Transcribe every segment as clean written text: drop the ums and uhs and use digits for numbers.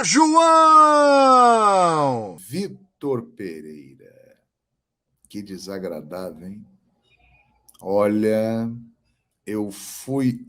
João! Vitor Pereira. Que desagradável, hein? Olha, eu fui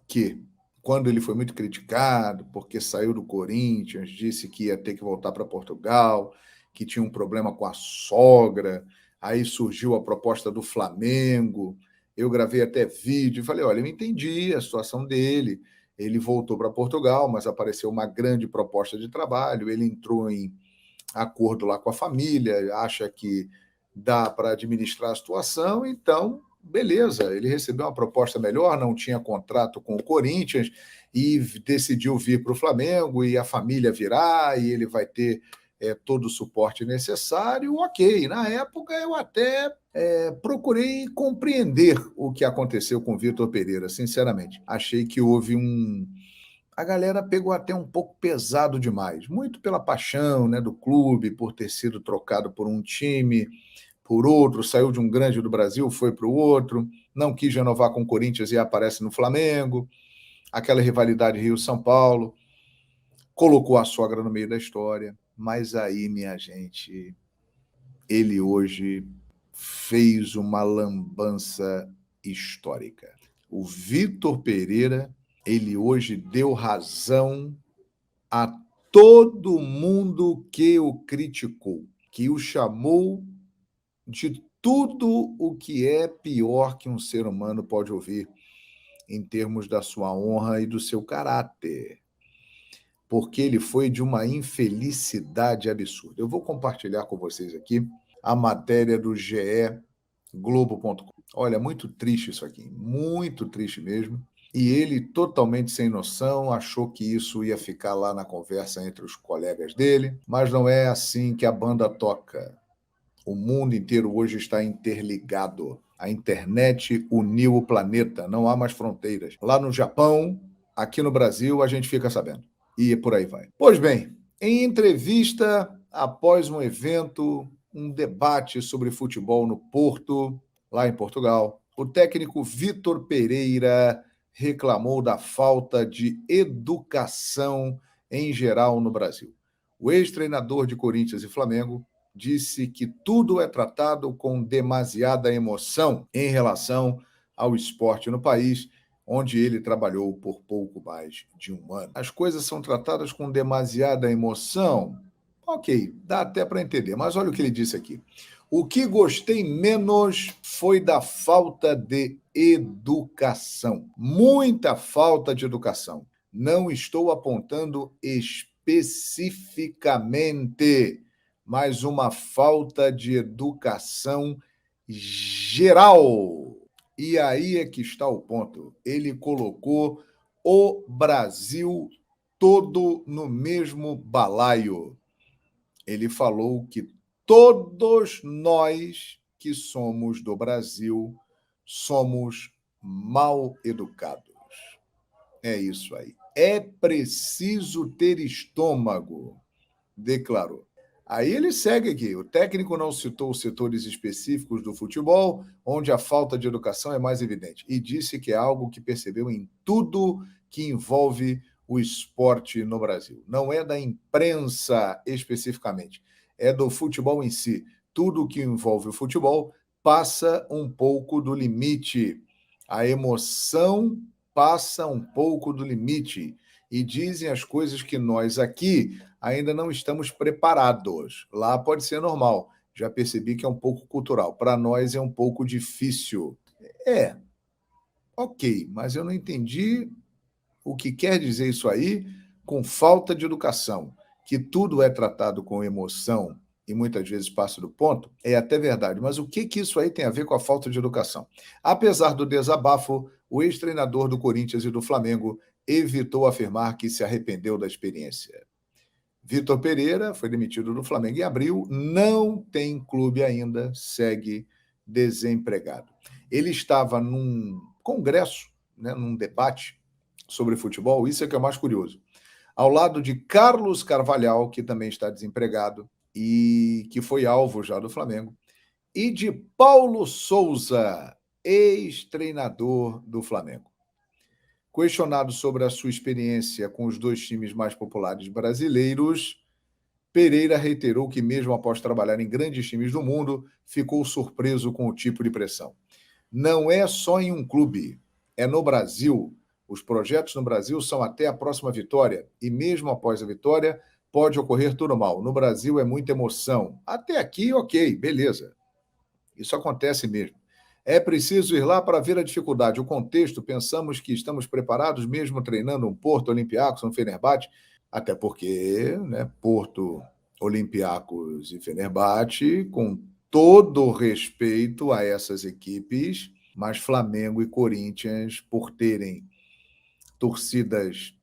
que, quando ele foi muito criticado, porque saiu do Corinthians, disse que ia ter que voltar para Portugal, que tinha um problema com a sogra, aí surgiu a proposta do Flamengo, eu gravei até vídeo e falei, olha, eu entendi a situação dele, ele voltou para Portugal, mas apareceu uma grande proposta de trabalho, ele entrou em acordo lá com a família, acha que dá para administrar a situação, então, beleza, ele recebeu uma proposta melhor, não tinha contrato com o Corinthians e decidiu vir para o Flamengo e a família virá e ele vai ter todo o suporte necessário, ok. Na época eu até procurei compreender o que aconteceu com o Vitor Pereira, sinceramente. Achei que houve a galera pegou até um pouco pesado demais, muito pela paixão, né, do clube, por ter sido trocado por um time, por outro, saiu de um grande do Brasil, foi para o outro, não quis renovar com o Corinthians e aparece no Flamengo, aquela rivalidade Rio-São Paulo, colocou a sogra no meio da história, mas aí, minha gente, ele hoje fez uma lambança histórica. O Vitor Pereira, ele hoje deu razão a todo mundo que o criticou, que o chamou de tudo o que é pior que um ser humano pode ouvir em termos da sua honra e do seu caráter, porque ele foi de uma infelicidade absurda. Eu vou compartilhar com vocês aqui a matéria do GE Globo.com. Olha, muito triste isso aqui, muito triste mesmo. E ele, totalmente sem noção, achou que isso ia ficar lá na conversa entre os colegas dele, mas não é assim que a banda toca. O mundo inteiro hoje está interligado. A internet uniu o planeta, não há mais fronteiras. Lá no Japão, aqui no Brasil, a gente fica sabendo. E por aí vai. Pois bem, em entrevista após um evento, um debate sobre futebol no Porto, lá em Portugal, o técnico Vitor Pereira reclamou da falta de educação em geral no Brasil. O ex-treinador de Corinthians e Flamengo disse que tudo é tratado com demasiada emoção em relação ao esporte no país, onde ele trabalhou por pouco mais de um ano. As coisas são tratadas com demasiada emoção? Ok, dá até para entender, mas olha o que ele disse aqui. O que gostei menos foi da falta de educação. Muita falta de educação. Não estou apontando especificamente, mas uma falta de educação geral. E aí é que está o ponto. Ele colocou o Brasil todo no mesmo balaio. Ele falou que todos nós que somos do Brasil somos mal educados. É isso aí. É preciso ter estômago, declarou. Aí ele segue aqui. O técnico não citou os setores específicos do futebol, onde a falta de educação é mais evidente, e disse que é algo que percebeu em tudo que envolve o esporte no Brasil. Não é da imprensa especificamente, é do futebol em si. Tudo que envolve o futebol passa um pouco do limite. A emoção passa um pouco do limite e dizem as coisas que nós aqui ainda não estamos preparados. Lá pode ser normal. Já percebi que é um pouco cultural. Para nós é um pouco difícil. É, ok, mas eu não entendi o que quer dizer isso aí com falta de educação. Que tudo é tratado com emoção e muitas vezes passa do ponto, é até verdade. Mas o que isso aí tem a ver com a falta de educação? Apesar do desabafo, o ex-treinador do Corinthians e do Flamengo evitou afirmar que se arrependeu da experiência. Vitor Pereira foi demitido do Flamengo em abril, não tem clube ainda, segue desempregado. Ele estava num congresso, né, num debate sobre futebol, isso é que é o mais curioso, ao lado de Carlos Carvalhal, que também está desempregado e que foi alvo já do Flamengo, e de Paulo Souza, ex-treinador do Flamengo. Questionado sobre a sua experiência com os dois times mais populares brasileiros, Pereira reiterou que, mesmo após trabalhar em grandes times do mundo, ficou surpreso com o tipo de pressão. Não é só em um clube, é no Brasil. Os projetos no Brasil são até a próxima vitória, e mesmo após a vitória, pode ocorrer tudo mal. No Brasil é muita emoção. Até aqui, ok, beleza. Isso acontece mesmo. É preciso ir lá para ver a dificuldade, o contexto. Pensamos que estamos preparados, mesmo treinando um Porto, Olympiacos, um Fenerbahçe, até porque, né, Porto, Olympiacos e Fenerbahçe, com todo respeito a essas equipes, mas Flamengo e Corinthians, por terem torcidas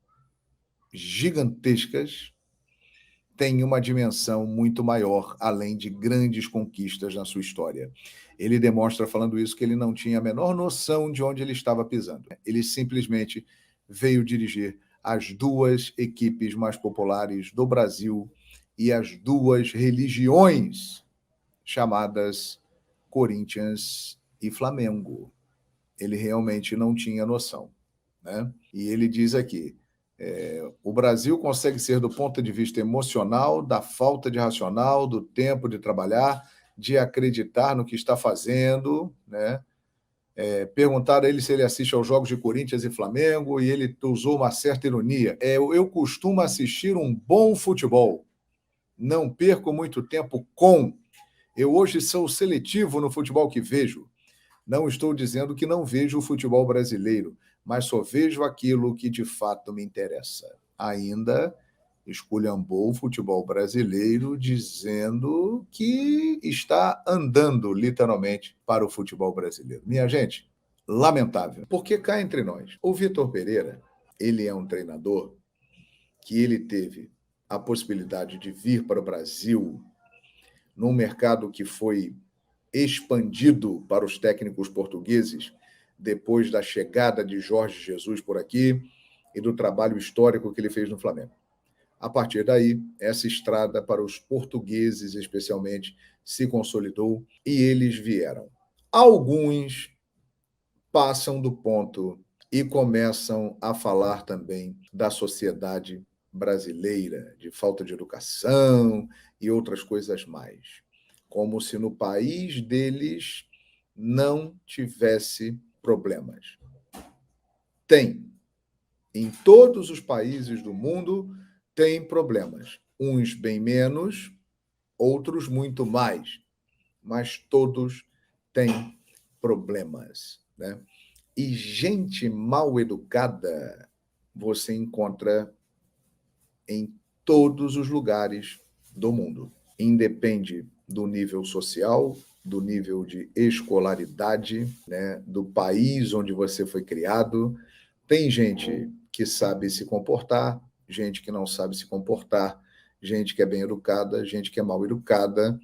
gigantescas, tem uma dimensão muito maior, além de grandes conquistas na sua história. Ele demonstra, falando isso, que ele não tinha a menor noção de onde ele estava pisando. Ele simplesmente veio dirigir as duas equipes mais populares do Brasil e as duas religiões chamadas Corinthians e Flamengo. Ele realmente não tinha noção, né? E ele diz aqui: o Brasil consegue ser, do ponto de vista emocional, da falta de racional, do tempo de trabalhar, de acreditar no que está fazendo, né? Perguntaram a ele se ele assiste aos jogos de Corinthians e Flamengo, e ele usou uma certa ironia. Eu costumo assistir um bom futebol, não perco muito tempo com. Eu hoje sou seletivo no futebol que vejo. Não estou dizendo que não vejo o futebol brasileiro, mas só vejo aquilo que de fato me interessa. Ainda esculhambou o futebol brasileiro, dizendo que está andando literalmente para o futebol brasileiro. Minha gente, lamentável. Porque cá entre nós, o Vitor Pereira, ele é um treinador que ele teve a possibilidade de vir para o Brasil num mercado que foi expandido para os técnicos portugueses depois da chegada de Jorge Jesus por aqui e do trabalho histórico que ele fez no Flamengo. A partir daí, essa estrada para os portugueses, especialmente, se consolidou e eles vieram. Alguns passam do ponto e começam a falar também da sociedade brasileira, de falta de educação e outras coisas mais. Como se no país deles não tivesse problemas. Tem. Em todos os países do mundo tem problemas. Uns bem menos, outros muito mais. Mas todos têm problemas, né? E gente mal educada você encontra em todos os lugares do mundo. Independe do nível social, do nível de escolaridade, né, do país onde você foi criado. Tem gente que sabe se comportar, gente que não sabe se comportar, gente que é bem educada, gente que é mal educada,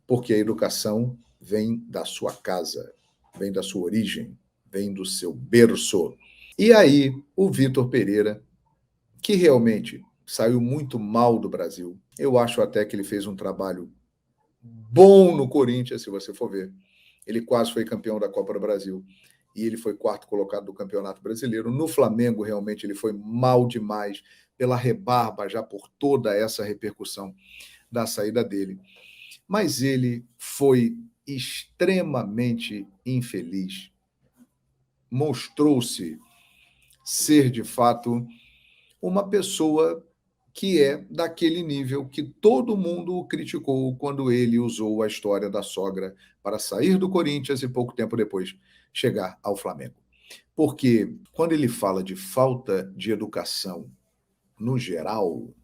porque a educação vem da sua casa, vem da sua origem, vem do seu berço. E aí, o Vitor Pereira, que realmente saiu muito mal do Brasil, eu acho até que ele fez um trabalho bom no Corinthians, se você for ver. Ele quase foi campeão da Copa do Brasil e ele foi quarto colocado do Campeonato Brasileiro. No Flamengo, realmente, ele foi mal demais pela rebarba, já por toda essa repercussão da saída dele. Mas ele foi extremamente infeliz. Mostrou-se ser, de fato, uma pessoa que é daquele nível que todo mundo o criticou quando ele usou a história da sogra para sair do Corinthians e pouco tempo depois chegar ao Flamengo. Porque quando ele fala de falta de educação no geral,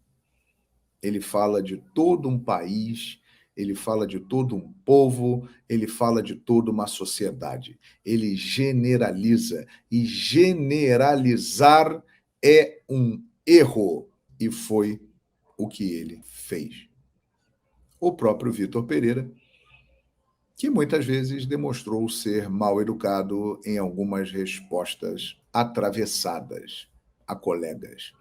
ele fala de todo um país, ele fala de todo um povo, ele fala de toda uma sociedade. Ele generaliza, e generalizar é um erro, e foi o que ele fez. O próprio Vitor Pereira, que muitas vezes demonstrou ser mal educado em algumas respostas atravessadas a colegas.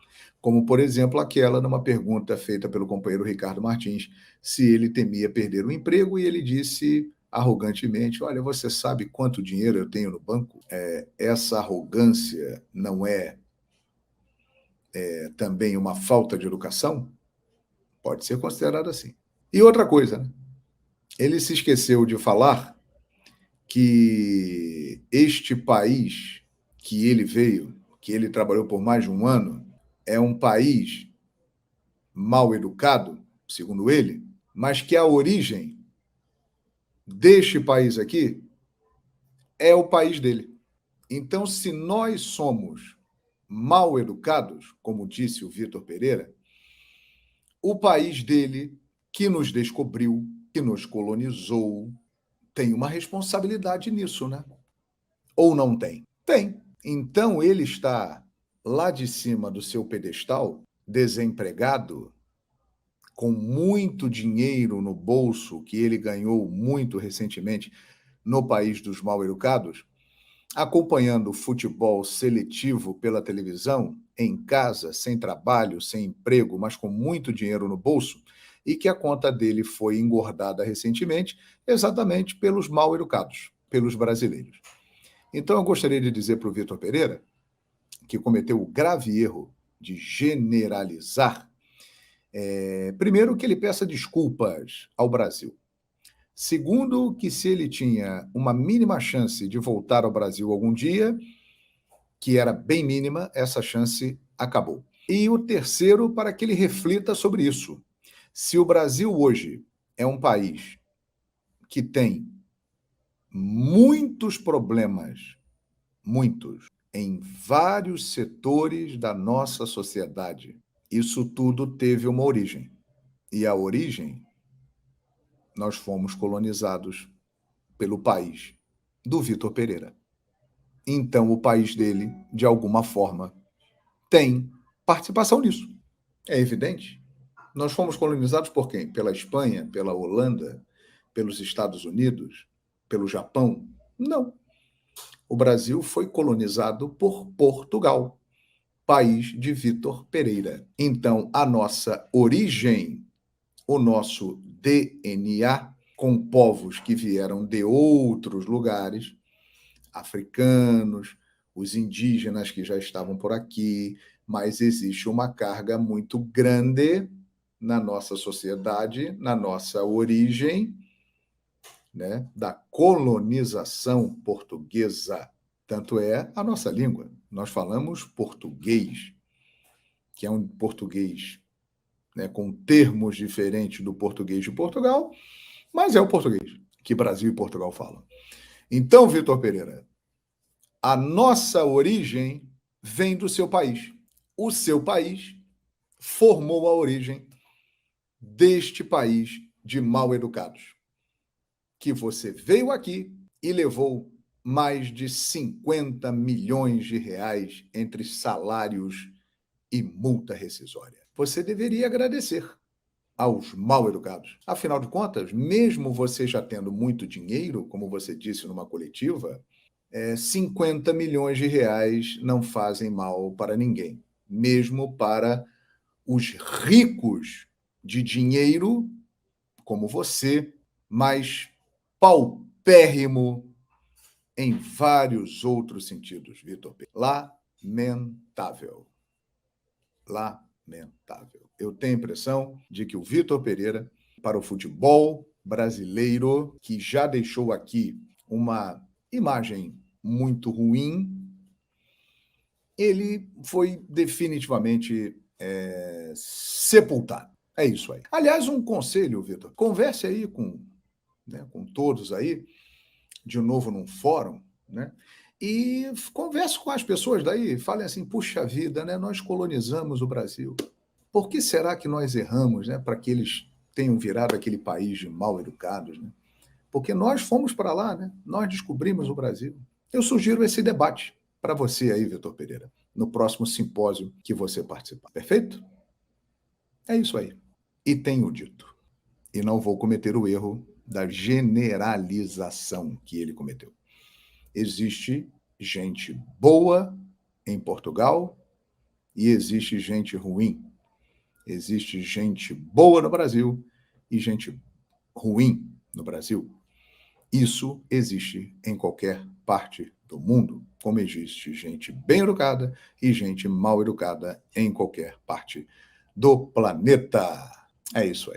Como, por exemplo, aquela numa pergunta feita pelo companheiro Ricardo Martins, se ele temia perder o emprego, e ele disse arrogantemente: olha, você sabe quanto dinheiro eu tenho no banco? Essa arrogância não é também uma falta de educação? Pode ser considerado assim. E outra coisa, né? Ele se esqueceu de falar que este país que ele veio, que ele trabalhou por mais de um ano, é um país mal educado, segundo ele, mas que a origem deste país aqui é o país dele. Então, se nós somos mal educados, como disse o Vitor Pereira, o país dele, que nos descobriu, que nos colonizou, tem uma responsabilidade nisso, né? Ou não tem? Tem. Então ele está lá de cima do seu pedestal, desempregado, com muito dinheiro no bolso, que ele ganhou muito recentemente no país dos mal-educados, acompanhando futebol seletivo pela televisão, em casa, sem trabalho, sem emprego, mas com muito dinheiro no bolso, e que a conta dele foi engordada recentemente, exatamente pelos mal-educados, pelos brasileiros. Então, eu gostaria de dizer para o Vitor Pereira, que cometeu o grave erro de generalizar, primeiro, que ele peça desculpas ao Brasil. Segundo, que se ele tinha uma mínima chance de voltar ao Brasil algum dia, que era bem mínima, essa chance acabou. E o terceiro, para que ele reflita sobre isso. Se o Brasil hoje é um país que tem muitos problemas, muitos, em vários setores da nossa sociedade, isso tudo teve uma origem. E a origem, nós fomos colonizados pelo país do Vitor Pereira. Então, o país dele, de alguma forma, tem participação nisso. É evidente. Nós fomos colonizados por quem? Pela Espanha, pela Holanda, pelos Estados Unidos, pelo Japão? Não. O Brasil foi colonizado por Portugal, país de Vitor Pereira. Então, a nossa origem, o nosso DNA, com povos que vieram de outros lugares, africanos, os indígenas que já estavam por aqui, mas existe uma carga muito grande na nossa sociedade, na nossa origem, né, da colonização portuguesa. Tanto é a nossa língua. Nós falamos português, que é um português, né, com termos diferentes do português de Portugal, mas é o português que Brasil e Portugal falam. Então, Vitor Pereira, a nossa origem vem do seu país. O seu país formou a origem deste país de mal educados, que você veio aqui e levou mais de 50 milhões de reais entre salários e multa rescisória. Você deveria agradecer aos mal educados. Afinal de contas, mesmo você já tendo muito dinheiro, como você disse numa coletiva, 50 milhões de reais não fazem mal para ninguém, mesmo para os ricos de dinheiro, como você, mas paupérrimo em vários outros sentidos, Vitor. Lamentável. Lamentável. Eu tenho a impressão de que o Vitor Pereira, para o futebol brasileiro, que já deixou aqui uma imagem muito ruim, ele foi definitivamente sepultado. É isso aí. Aliás, um conselho, Vitor, converse aí com todos aí, de novo num fórum, né? E converse com as pessoas daí, falem assim, puxa vida, né? Nós colonizamos o Brasil. Por que será que nós erramos, né? Para que eles tenham virado aquele país de mal educados, né? Porque nós fomos para lá, né? Nós descobrimos o Brasil. Eu sugiro esse debate para você aí, Vitor Pereira, no próximo simpósio que você participar. Perfeito? É isso aí. E tenho dito. E não vou cometer o erro da generalização que ele cometeu. Existe gente boa em Portugal e existe gente ruim. Existe gente boa no Brasil e gente ruim no Brasil. Isso existe em qualquer parte do mundo, como existe gente bem educada e gente mal educada em qualquer parte do planeta. É isso aí.